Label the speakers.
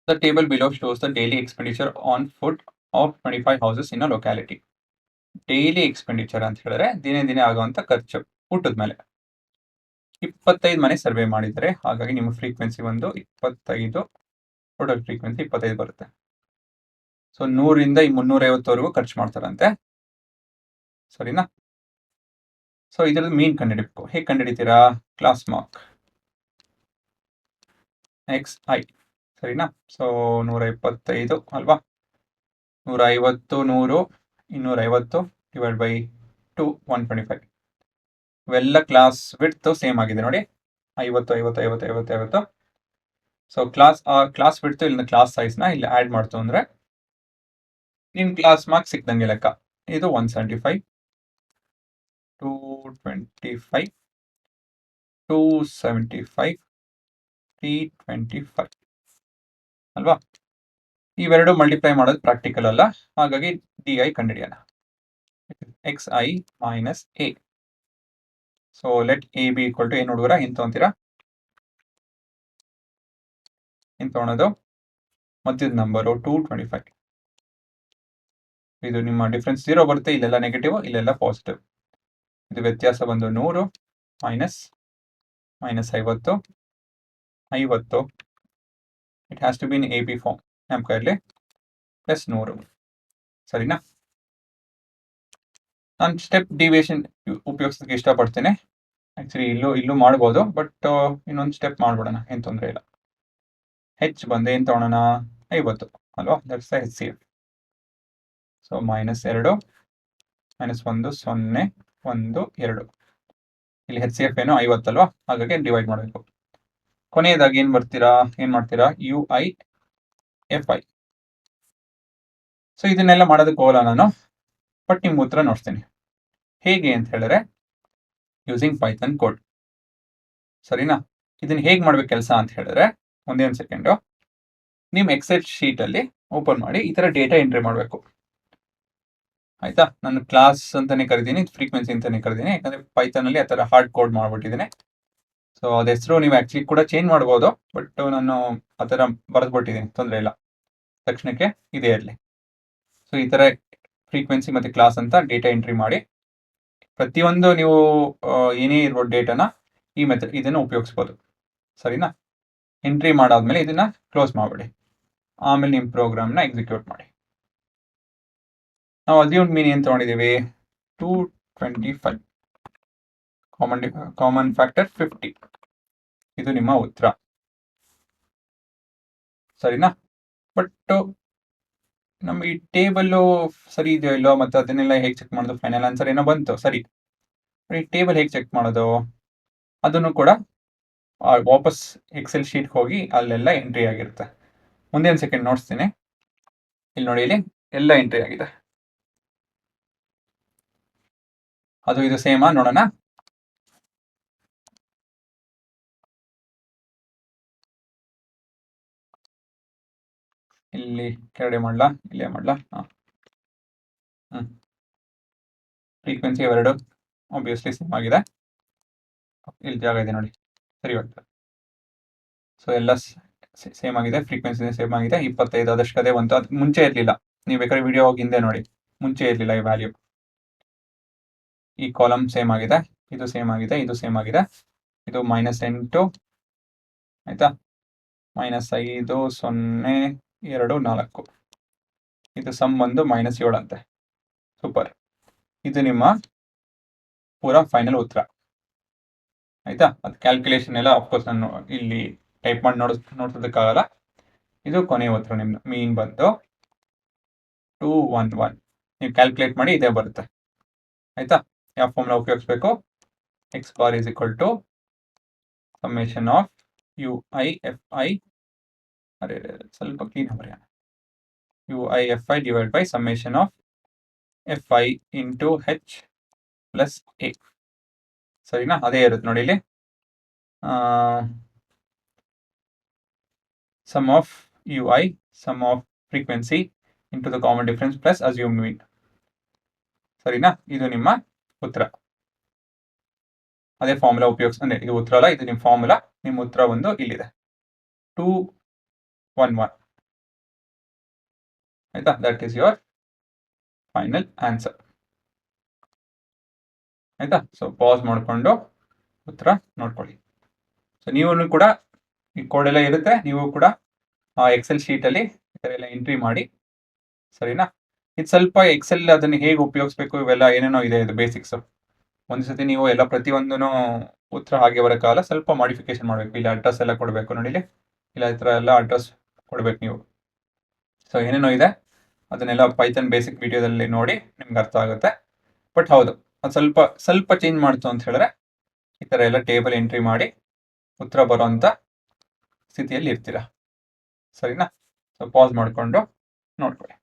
Speaker 1: The table below shows the daily expenditure on food of 25 houses in a locality. Daily expenditure ಅಂತ ಹೇಳಿದ್ರೆ ದಿನೇ ದಿನೇ ಆಗುವಂತ ಖರ್ಚು ಊಟದ ಮೇಲೆ. 25 ಮನೆ ಸರ್ವೆ ಮಾಡಿದ್ದಾರೆ, ಹಾಗಾಗಿ ನಿಮ್ಮ ಫ್ರೀಕ್ವೆನ್ಸಿ ಒಂದು 25, ಟೋಟಲ್ ಫ್ರೀಕ್ವೆನ್ಸಿ 25 ಬರುತ್ತೆ. ಸೊ 100ರಿಂದ 350ವರೆಗೂ ಖರ್ಚು ಮಾಡ್ತಾರಂತೆ, ಸರಿನಾ? ಸೊ ಇದರದ್ದು ಮೀನ್ ಕಂಡುಹಿಡಿಬೇಕು. ಹೇಗೆ ಕಂಡುಹಿಡಿತೀರಾ? ಕ್ಲಾಸ್ ಮಾರ್ಕ್ XI, ಸರಿನಾ? ಸೊ 125 ಅಲ್ವಾ? 150, 100, 250 ಡಿವೈಡ್ ಬೈ 2, 125. ಇವೆಲ್ಲ ಕ್ಲಾಸ್ ವಿಡ್ತ್ ಸೇಮ್ ಆಗಿದೆ ನೋಡಿ, 50, 50, 50, 50, 50. ಸೊ ಕ್ಲಾಸ್ ವಿಡ್ತ್ ಇಲ್ಲಿಂದ ಕ್ಲಾಸ್ ಸೈಜ್ನ ಇಲ್ಲಿ ಆ್ಯಡ್ ಮಾಡ್ತು ಅಂದರೆ ನಿಮ್ಮ ಕ್ಲಾಸ್ ಮಾರ್ಕ್ ಸಿಕ್ದಂಗೆ ಲೆಕ್ಕ. ಇದು 175, 225, 275, 325 ಅಲ್ವಾ? ಇವೆರಡು ಮಲ್ಟಿಪ್ಲೈ ಮಾಡೋದು ಪ್ರಾಕ್ಟಿಕಲ್ ಅಲ್ಲ, ಹಾಗಾಗಿ DI ಕಂಡುಹಿಡಿಯೋಣ. XI minus A. So let AB equal to ಏನು ಹುಡುಗರ? ಏನು ತೊಗೊಂತೀರಾ? ಏನು ತೊಗೊಳೋದು? ಮಧ್ಯದ ನಂಬರು 225. ಇದು ನಿಮ್ಮ ಡಿಫ್ರೆನ್ಸ್ 0 ಬರುತ್ತೆ, ಇಲ್ಲೆಲ್ಲ ನೆಗೆಟಿವ್, ಇಲ್ಲೆಲ್ಲ ಪಾಸಿಟಿವ್. ಇದು ವ್ಯತ್ಯಾಸ ಬಂದು 100 minus 50, 50. It has to be in AB form ನಮ್ಮ ಕೈಯಲ್ಲಿ, ಪ್ಲಸ್ 100, ಸರಿನಾ? ನಾನು ಸ್ಟೆಪ್ ಡಿವಿಯೇಷನ್ ಉಪಯೋಗಿಸೋದಕ್ಕೆ ಇಷ್ಟಪಡ್ತೇನೆ. ಆ್ಯಕ್ಚುಲಿ ಇಲ್ಲೂ ಮಾಡ್ಬೋದು, ಬಟ್ ಇನ್ನೊಂದು ಸ್ಟೆಪ್ ಮಾಡ್ಬಿಡೋಣ, ಏನು ತೊಂದರೆ ಇಲ್ಲ. ಹೆಚ್ ಬಂದು ಏನು ತೊಗೊಳೋಣ? 50 ಅಲ್ವಾ? That's the HCF. ಸೊ -2 -1 0 1 2. ಇಲ್ಲಿ HCF ಏನು 50 ಅಲ್ವಾ? ಹಾಗಾಗಿ ಡಿವೈಡ್ ಮಾಡಬೇಕು. ಕೊನೆಯದಾಗಿ ಏನು ಮಾಡ್ತೀರಾ? UI FI. ಸೊ ಇದನ್ನೆಲ್ಲ ಮಾಡೋದಕ್ಕೆ ಹೋಗಲ್ಲ ನಾನು, ಬಟ್ ನಿಮ್ಮ ಉತ್ತರ ನೋಡ್ತೀನಿ ಹೇಗೆ ಅಂತ ಹೇಳಿದ್ರೆ ಯೂಸಿಂಗ್ ಪೈಥಾನ್ ಕೋಡ್, ಸರಿನಾ? ಇದನ್ನ ಹೇಗೆ ಮಾಡ್ಬೇಕು ಕೆಲಸ ಅಂತ ಹೇಳಿದ್ರೆ, ಒಂದೇ ಒಂದು ಸೆಕೆಂಡು, ನಿಮ್ಮ ಎಕ್ಸೆಲ್ ಶೀಟಲ್ಲಿ ಓಪನ್ ಮಾಡಿ ಈ ಥರ ಡೇಟಾ ಎಂಟ್ರಿ ಮಾಡಬೇಕು, ಆಯ್ತಾ? ನಾನು ಕ್ಲಾಸ್ ಅಂತಾನೆ ಕರಿತೀನಿ, ಫ್ರೀಕ್ವೆನ್ಸಿ ಅಂತಾನೆ ಕರಿತೀನಿ, ಯಾಕಂದ್ರೆ ಪೈಥಾನಲ್ಲಿ ಆ ಥರ ಹಾರ್ಡ್ ಕೋಡ್ ಮಾಡ್ಬಿಟ್ಟಿದ್ದೀನಿ. ಸೊ ಅದ ಹೆಸರು ನೀವು ಆ್ಯಕ್ಚುಲಿ ಕೂಡ ಚೇಂಜ್ ಮಾಡ್ಬೋದು, ಬಟ್ ನಾನು ಆ ಥರ ಬರೆದ್ಬಿಟ್ಟಿದ್ದೀನಿ, ತೊಂದರೆ ಇಲ್ಲ. ತಕ್ಷಣಕ್ಕೆ ಇದೇ ಇರಲಿ. ಸೊ ಈ ಥರ ಫ್ರೀಕ್ವೆನ್ಸಿ ಮತ್ತು ಕ್ಲಾಸ್ ಅಂತ ಡೇಟಾ ಎಂಟ್ರಿ ಮಾಡಿ, ಪ್ರತಿಯೊಂದು ನೀವು ಏನೇ ಇರ್ಬೋದು ಡೇಟಾನ ಈ ಇದನ್ನು ಉಪಯೋಗಿಸ್ಬೋದು, ಸರಿನಾ? ಎಂಟ್ರಿ ಮಾಡಾದ್ಮೇಲೆ ಇದನ್ನ ಕ್ಲೋಸ್ ಮಾಡಿಬಿಡಿ, ಆಮೇಲೆ ನಿಮ್ಮ ಪ್ರೋಗ್ರಾಮ್ನ ಎಕ್ಸಿಕ್ಯೂಟ್ ಮಾಡಿ. ನಾವು ಅಸ್ಯೂಮ್ಡ್ ಮೀನ್ ಏನು ತೊಗೊಂಡಿದ್ದೀವಿ? 225, ಕಾಮನ್ ಫ್ಯಾಕ್ಟರ್ 50. ಇದು ನಿಮ್ಮ ಉತ್ತರ, ಸರಿನಾ? ಬಟ್ ನಮ್ಗೆ ಈ ಟೇಬಲ್ಲು ಸರಿ ಇದೆಯೋ ಇಲ್ಲೋ, ಮತ್ತು ಅದನ್ನೆಲ್ಲ ಹೇಗೆ ಚೆಕ್ ಮಾಡೋದು? ಫೈನಲ್ ಆನ್ಸರ್ ಏನೋ ಬಂತು, ಸರಿ. ಈ ಟೇಬಲ್ ಹೇಗೆ ಚೆಕ್ ಮಾಡೋದು? ಅದನ್ನು ಕೂಡ ವಾಪಸ್ ಎಕ್ಸೆಲ್ ಶೀಟ್ಗೆ ಹೋಗಿ ಅಲ್ಲೆಲ್ಲ ಎಂಟ್ರಿ ಆಗಿರುತ್ತೆ. ಮುಂದೆ ಒಂದು ಸೆಕೆಂಡ್ ನೋಡ್ತೀನಿ. ಇಲ್ಲಿ ನೋಡಿ, ಇಲ್ಲಿ ಎಲ್ಲ ಎಂಟ್ರಿ ಆಗಿದೆ. ಅದು ಇದು ಸೇಮಾ ನೋಡೋಣ. ಇಲ್ಲಿ ಕೆಳಗಡೆ ಮಾಡಲಾ, ಇಲ್ಲೇ ಮಾಡಲಾ? ಹಾಂ, ಫ್ರೀಕ್ವೆನ್ಸಿ ಎರಡು ಆಬ್ವಿಯಸ್ಲಿ ಸೇಮ್ ಆಗಿದೆ. ಇಲ್ಲಿ ಜಾಗ ಇದೆ ನೋಡಿ, ಸರಿ ಹೋಗ್ತದೆ. ಸೊ ಎಲ್ಲ ಸೇಮ್ ಆಗಿದೆ, ಫ್ರೀಕ್ವೆನ್ಸಿ ಸೇಮ್ ಆಗಿದೆ. 25 ಅದಷ್ಟು ಅದೇ ಬಂತು, ಅದು ಮುಂಚೆ ಇರಲಿಲ್ಲ. ನೀವು ಬೇಕಾದ್ರೆ ವಿಡಿಯೋ ಹೋಗಿ ಹಿಂದೆ ನೋಡಿ, ಮುಂಚೆ ಇರಲಿಲ್ಲ ಈ ವ್ಯಾಲ್ಯೂ. ಈ ಕಾಲಮ್ ಸೇಮ್ ಆಗಿದೆ, ಇದು ಸೇಮ್ ಆಗಿದೆ, ಇದು ಸೇಮ್ ಆಗಿದೆ. ಇದು -8 ಆಯ್ತಾ? -5 0 2 4. ಇದು ಸಮ್ ಬಂದು -7 ಅಂತೆ. ಸೂಪರ್. ಇದು ನಿಮ್ಮ ಪೂರಾ ಫೈನಲ್ ಉತ್ತರ, ಆಯ್ತಾ? ಅದು ಕ್ಯಾಲ್ಕುಲೇಷನ್ ಎಲ್ಲ ಅಫ್ಕೋರ್ಸ್ ನಾನು ಇಲ್ಲಿ ಟೈಪ್ ಮಾಡಿ ನೋಡ್ಸೋದಕ್ಕಾಗಲ್ಲ. ಇದು ಕೊನೆಯ ಉತ್ತರ ನಿಮ್ದು. ಮೀನ್ ಬಂದು 211. ನೀವು ಕ್ಯಾಲ್ಕುಲೇಟ್ ಮಾಡಿ ಇದೇ ಬರುತ್ತೆ, ಆಯ್ತಾ? ಯಾವ ಫಾರ್ಮ್ನ ಉಪಯೋಗಿಸ್ಬೇಕು? x bar is equal to summation of UIFI, ಅರೆ ಸ್ವಲ್ಪ ಕ್ಲೀನ್ ಬರೆಯೋಣ, UIFI divide by summation of FI into H plus A, ಸರಿನಾ? ಅದೇ ಇರುತ್ತೆ ನೋಡಿ ಇಲ್ಲಿ, sum of UI, sum of frequency into the common difference plus assumed mean, ಸರಿನಾ? ಇದು ನಿಮ್ಮ ಉತ್ತರ. ಅದೇ ಫಾರ್ಮುಲಾ ಉಪಯೋಗಿಸ್, ಇದು ಉತ್ತರ ಅಲ್ಲ, ಇದು ನಿಮ್ಮ ಫಾರ್ಮುಲಾ. ನಿಮ್ಮ ಉತ್ತರ ಒಂದು ಇಲ್ಲಿದೆ, 211. ಆಯ್ತಾ, that is your final answer. ಆಯ್ತಾ, ಸೊ ಪಾಸ್ ಮಾಡಿಕೊಂಡು ಉತ್ತರ ನೋಡ್ಕೊಳ್ಳಿ. ಸೊ ನೀವು ಕೂಡ ಈ ಕೋಡ್ ಎಲ್ಲ ಇರುತ್ತೆ, ನೀವು ಕೂಡ ಎಕ್ಸೆಲ್ ಶೀಟಲ್ಲಿ ಈ ಥರ ಎಲ್ಲ ಎಂಟ್ರಿ ಮಾಡಿ, ಸರಿನಾ. ಇದು ಸ್ವಲ್ಪ ಎಕ್ಸೆಲ್ ಅದನ್ನು ಹೇಗೆ ಉಪಯೋಗಿಸ್ಬೇಕು ಇವೆಲ್ಲ ಏನೇನೋ ಇದೆ, ಇದು ಬೇಸಿಕ್ಸ್. ಒಂದು ಸತಿ ನೀವು ಎಲ್ಲ ಪ್ರತಿಯೊಂದೂ ಉತ್ತರ ಹಾಗೆ ಬರೋಕ್ಕಾಗಲ್ಲ, ಸ್ವಲ್ಪ ಮಾಡಿಫಿಕೇಶನ್ ಮಾಡಬೇಕು. ಇಲ್ಲಿ ಅಡ್ರೆಸ್ ಎಲ್ಲ ಕೊಡಬೇಕು ನೋಡಿ, ಇಲ್ಲ ಈ ಥರ ಎಲ್ಲ ಅಡ್ರೆಸ್ ಕೊಡಬೇಕು ನೀವು. ಸೊ ಏನೇನೋ ಇದೆ ಅದನ್ನೆಲ್ಲ ಪೈಥಾನ್ ಬೇಸಿಕ್ ವಿಡಿಯೋದಲ್ಲಿ ನೋಡಿ ನಿಮ್ಗೆ ಅರ್ಥ ಆಗುತ್ತೆ. ಬಟ್ ಹೌದು, ಅದು ಸ್ವಲ್ಪ ಚೇಂಜ್ ಮಾಡ್ತು ಅಂತ ಹೇಳಿದ್ರೆ ಈ ಥರ ಎಲ್ಲ ಟೇಬಲ್ ಎಂಟ್ರಿ ಮಾಡಿ ಉತ್ತರ ಬರೋಂಥ ಸ್ಥಿತಿಯಲ್ಲಿ ಇರ್ತೀರಾ, ಸರಿನಾ. ಸೊ ಪಾಸ್ ಮಾಡಿಕೊಂಡು ನೋಡ್ಕೊಳ್ಳಿ.